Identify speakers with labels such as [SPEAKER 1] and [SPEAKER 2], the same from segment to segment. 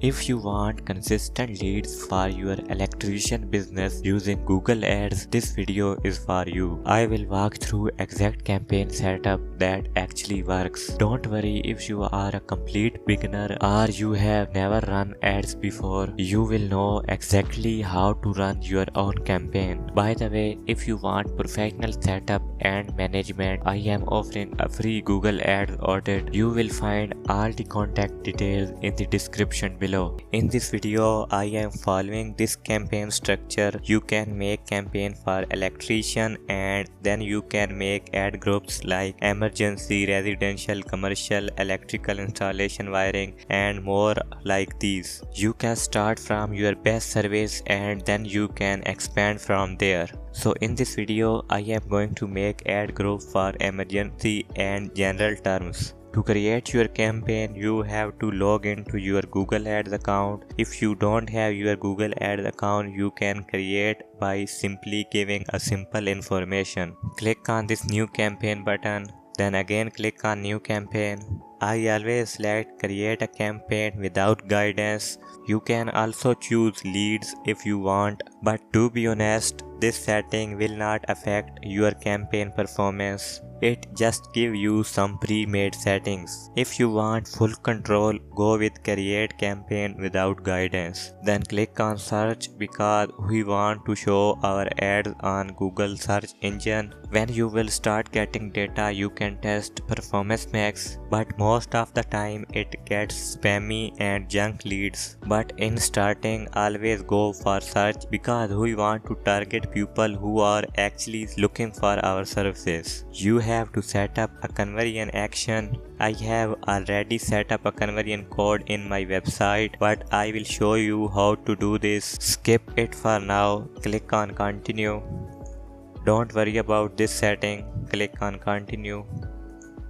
[SPEAKER 1] If you want consistent leads for your electrician business using Google Ads, this video is for you. I will walk through exact campaign setup that actually works. Don't worry if you are a complete beginner or you have never run ads before. You will know exactly how to run your own campaign. By the way, if you want professional setup and management, I am offering a free Google Ads audit. You will find all the contact details in the description below. In this video, I am following this campaign structure. You can make campaign for electrician and then you can make ad groups like emergency, residential, commercial, electrical installation, wiring and more like these. You can start from your best service and then you can expand from there. So in this video, I am going to make ad group for emergency and general terms. To create your campaign, you have to log into your Google Ads account. If you don't have your Google Ads account, you can create by simply giving a simple information. Click on this new campaign button, then again click on new campaign. I always select create a campaign without guidance. You can also choose leads if you want, but to be honest, this setting will not affect your campaign performance. It just gives you some pre-made settings. If you want full control, go with create campaign without guidance. Then click on search because we want to show our ads on Google search engine. When you will start getting data, you can test performance max, but most of the time it gets spammy and junk leads. But in starting, always go for search because we want to target people who are actually looking for our services. You have to set up a conversion action. I have already set up a conversion code in my website, but I will show you how to do this. Skip it for now. Click on continue. Don't worry about this setting. Click on continue.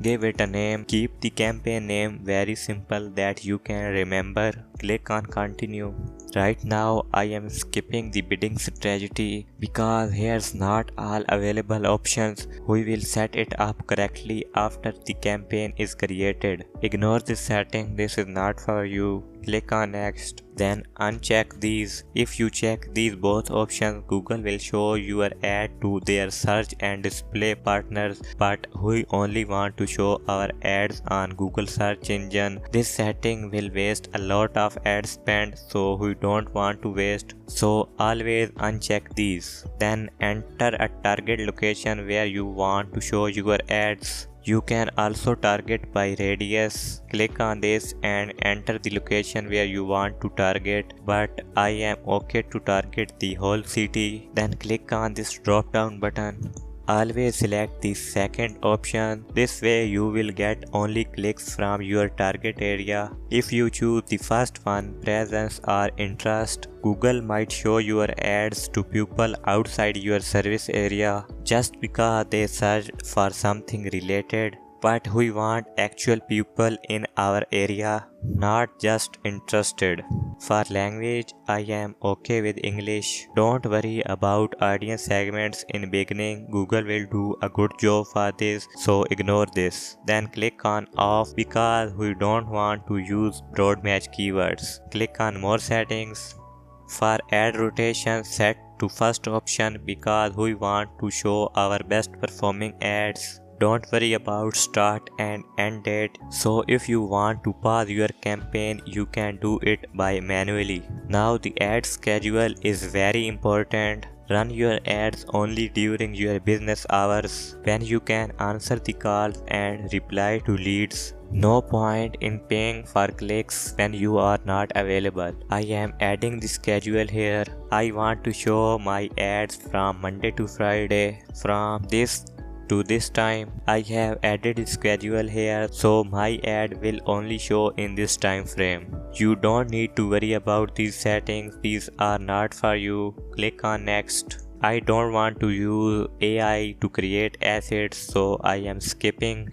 [SPEAKER 1] Give it a name. Keep the campaign name very simple that you can remember. Click on continue. Right now I am skipping the bidding strategy because here's not all available options. We will set it up correctly after the campaign is created. Ignore this setting, this is not for you. Click on next, then uncheck these. If you check these both options, Google will show your ad to their search and display partners, but we only want to show our ads on Google search engine. This setting will waste a lot of ad spend, so we don't want to waste. So always uncheck these. Then enter a target location where you want to show your ads. You can also target by radius. Click on this and enter the location where you want to target, but I am okay to target the whole city. Then click on this drop down button. Always select the second option. This way you will get only clicks from your target area. If you choose the first one, presence or interest, Google might show your ads to people outside your service area just because they searched for something related. But we want actual people in our area, not just interested. For language, I am okay with English. Don't worry about audience segments in beginning. Google will do a good job for this, so ignore this. Then click on off because we don't want to use broad match keywords. Click on more settings. For ad rotation, set to first option because we want to show our best performing ads. Don't worry about start and end date. So if you want to pause your campaign, you can do it by manually. Now the ad schedule is very important. Run your ads only during your business hours when you can answer the calls and reply to leads. No point in paying for clicks when you are not available. I am adding the schedule here. I want to show my ads from Monday to Friday from this to this time. I have added the schedule here, so my ad will only show in this time frame. You don't need to worry about these settings, these are not for you. Click on next. I don't want to use AI to create assets, so I am skipping.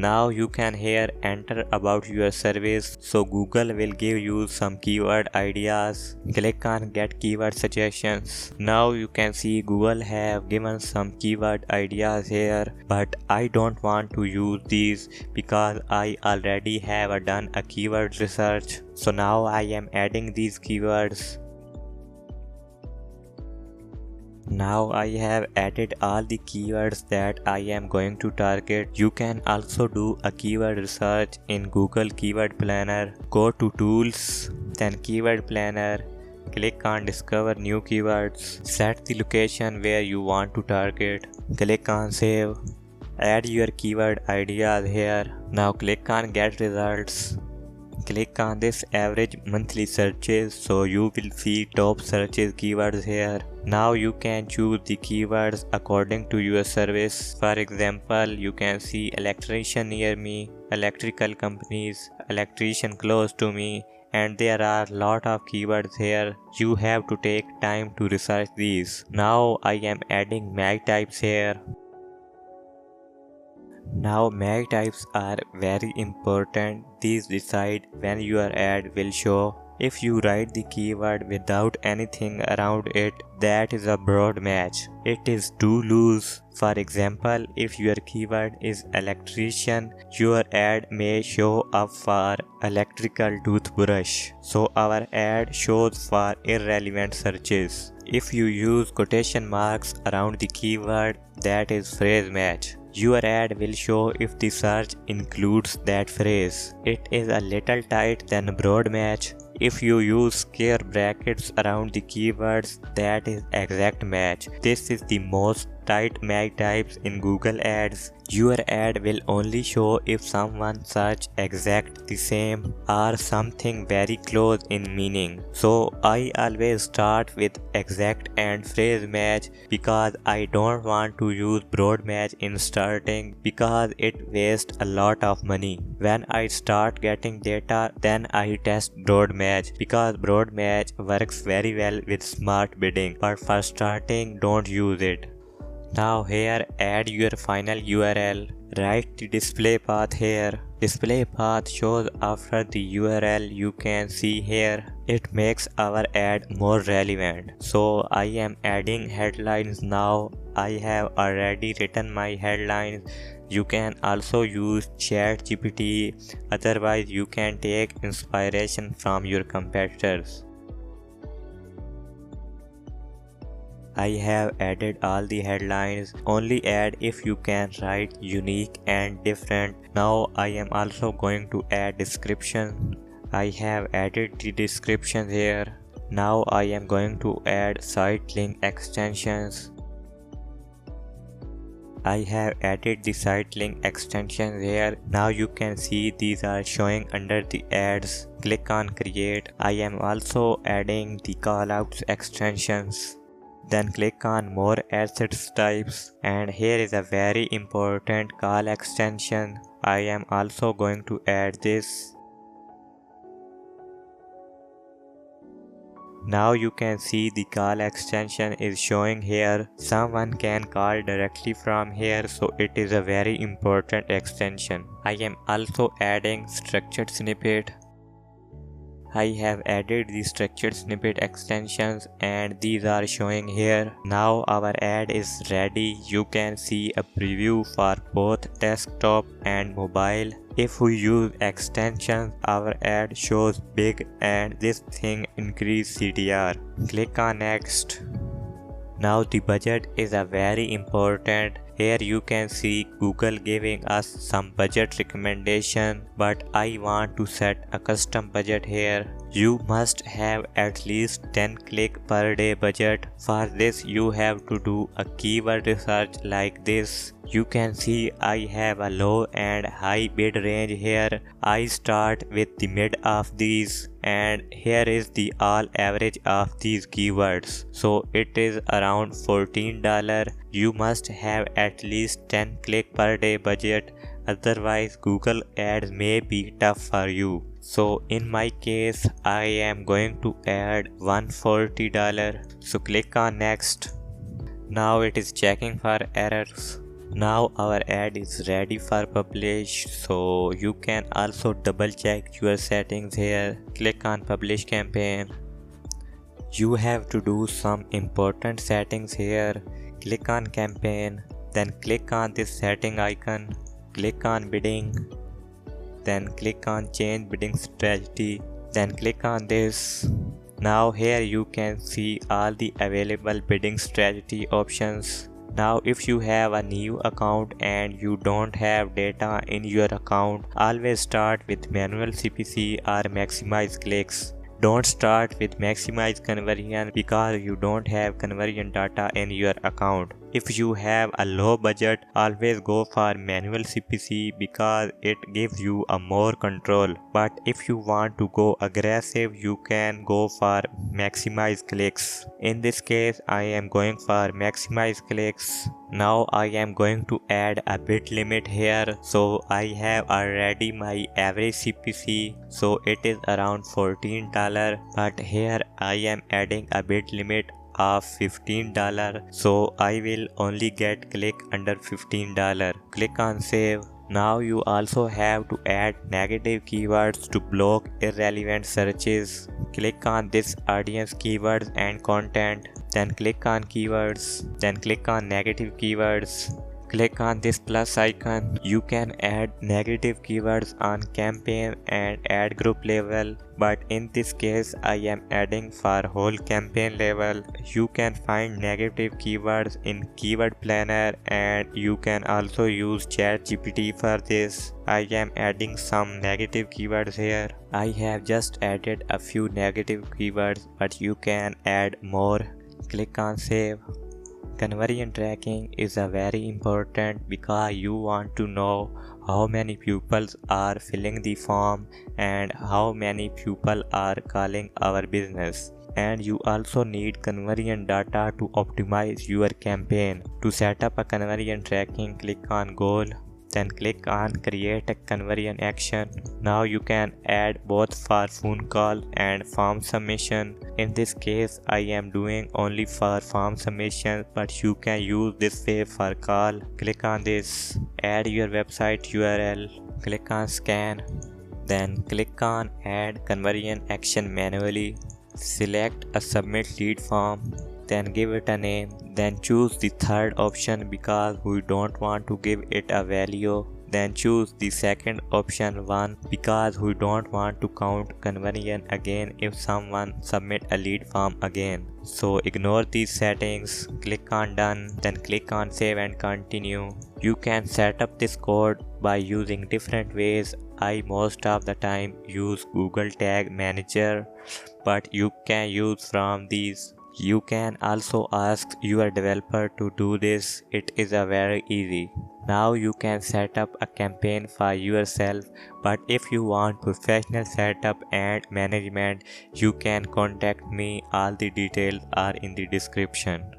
[SPEAKER 1] Now you can here enter about your service, so Google will give you some keyword ideas. Click on get keyword suggestions. Now you can see Google have given some keyword ideas here, but I don't want to use these because I already have done a keyword research. So now I am adding these keywords. Now I have added all the keywords that I am going to target. You can also do a keyword research in Google Keyword Planner. Go to Tools, then Keyword Planner. Click on Discover New Keywords. Set the location where you want to target. Click on Save. Add your keyword ideas here. Now click on Get Results. Click on this average monthly searches, so you will see top searches keywords here. Now you can choose the keywords according to your service. For example, you can see electrician near me, electrical companies, electrician close to me, and there are lot of keywords here. You have to take time to research these. Now I am adding mag types here. Now mag types are very important. These decide when your ad will show. If you write the keyword without anything around it, that is a broad match. It is too loose. For example, if your keyword is electrician, your ad may show up for electrical toothbrush. So our ad shows for irrelevant searches. If you use quotation marks around the keyword, that is phrase match. Your ad will show if the search includes that phrase. It is a little tight than broad match. If you use square brackets around the keywords, that is exact match. This is the most tight mag types in Google Ads. Your ad will only show if someone search exact the same or something very close in meaning. So I always start with exact and phrase match because I don't want to use broad match in starting because it wastes a lot of money. When I start getting data, then I test broad match because broad match works very well with smart bidding, but for starting don't use it. Now here add your final URL. Write the display path here. Display path shows after the URL. You can see here. It makes our ad more relevant. So I am adding headlines now. I have already written my headlines. You can also use ChatGPT. Otherwise you can take inspiration from your competitors. I have added all the headlines. Only add if you can write unique and different. Now I am also going to add description. I have added the description here. Now I am going to add site link extensions. I have added the site link extensions here. Now you can see these are showing under the ads. Click on create. I am also adding the callouts extensions. Then click on more assets types, and here is a very important call extension. I am also going to add this. Now you can see the call extension is showing here. Someone can call directly from here, so it is a very important extension. I am also adding structured snippet. I have added the structured snippet extensions and these are showing here. Now our ad is ready. You can see a preview for both desktop and mobile. If we use extensions, our ad shows big and this thing increase CTR. Click on next. Now the budget is a very important. Here you can see Google giving us some budget recommendation, but I want to set a custom budget here. You must have at least 10 click per day budget. For this you have to do a keyword research like this. You can see I have a low and high bid range here. I start with the mid of these and here is the all average of these keywords. So it is around $14. You must have at least 10 click per day budget, otherwise Google ads may be tough for you. So in my case I am going to add $140. So click on next. Now it is checking for errors. Now our ad is ready for publish, so you can also double check your settings here. Click on publish campaign. You have to do some important settings here. Click on campaign, then click on this setting icon, click on bidding, then click on change bidding strategy, then click on this. Now here you can see all the available bidding strategy options. Now if you have a new account and you don't have data in your account, always start with manual CPC or maximize clicks. Don't start with maximize conversion because you don't have conversion data in your account. If you have a low budget, always go for manual CPC because it gives you a more control. But if you want to go aggressive, you can go for maximize clicks. In this case, I am going for maximize clicks. Now I am going to add a bid limit here. So I have already my average CPC, so it is around $14, but here I am adding a bid limit of $15, so I will only get click under $15. Click on save. Now you also have to add negative keywords to block irrelevant searches. Click on this audience keywords and content, then click on keywords, then click on negative keywords. Click on this plus icon. You can add negative keywords on campaign and ad group level, but in this case I am adding for whole campaign level. You can find negative keywords in keyword planner and you can also use ChatGPT for this. I am adding some negative keywords here. I have just added a few negative keywords, but you can add more. Click on save. Conversion tracking is a very important because you want to know how many pupils are filling the form and how many people are calling our business. And you also need conversion data to optimize your campaign. To set up a conversion tracking, click on goal, then click on create a conversion action. Now you can add both for phone call and form submission. In this case I am doing only for form submission, but you can use this way for call. Click on this, add your website URL, click on scan, then click on add conversion action manually. Select a submit lead form, then give it a name, then choose the third option because we don't want to give it a value. Then choose the second option 1 because we don't want to count conversion again if someone submit a lead form again. So ignore these settings, click on done, then click on save and continue. You can set up this code by using different ways. I most of the time use Google Tag Manager, but you can use from these. You can also ask your developer to do this. It is a very easy. Now you can set up a campaign for yourself, but if you want professional setup and management, you can contact me. All the details are in the description.